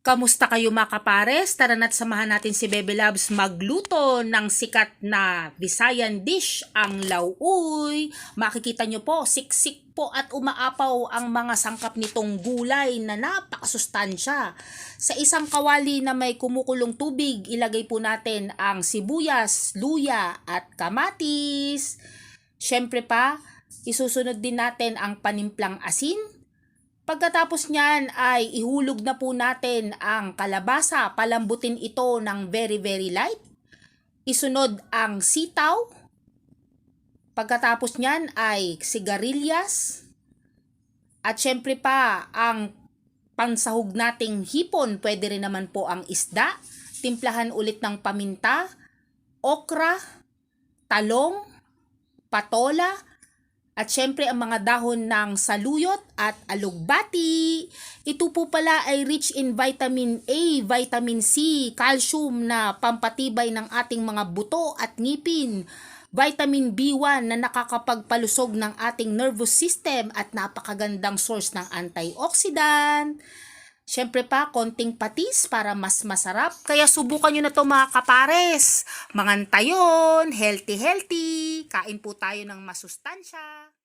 Kamusta kayo mga kapares? Tara na't samahan natin si Bebe Loves magluto ng sikat na Visayan dish, ang lauoy. Makikita nyo po, siksik po at umaapaw ang mga sangkap nitong gulay na napakasustansya. Sa isang kawali na may kumukulong tubig, ilagay po natin ang sibuyas, luya at kamatis. Syempre pa, isusunod din natin ang panimplang asin. Pagkatapos niyan ay ihulog na po natin ang kalabasa, palambutin ito ng very light. Isunod ang sitaw. Pagkatapos niyan ay sigarilyas. At syempre pa ang pansahog nating hipon, pwede rin naman po ang isda. Timplahan ulit ng paminta, okra, talong, patola, at syempre ang mga dahon ng saluyot at alugbati. Ito po pala ay rich in vitamin A, vitamin C, calcium na pampatibay ng ating mga buto at ngipin. Vitamin B1 na nakakapagpalusog ng ating nervous system at napakagandang source ng antioxidant. Syempre pa, konting patis para mas masarap. Kaya subukan nyo na to mga kapares. Mangantayon, healthy. Kain po tayo ng masustansya.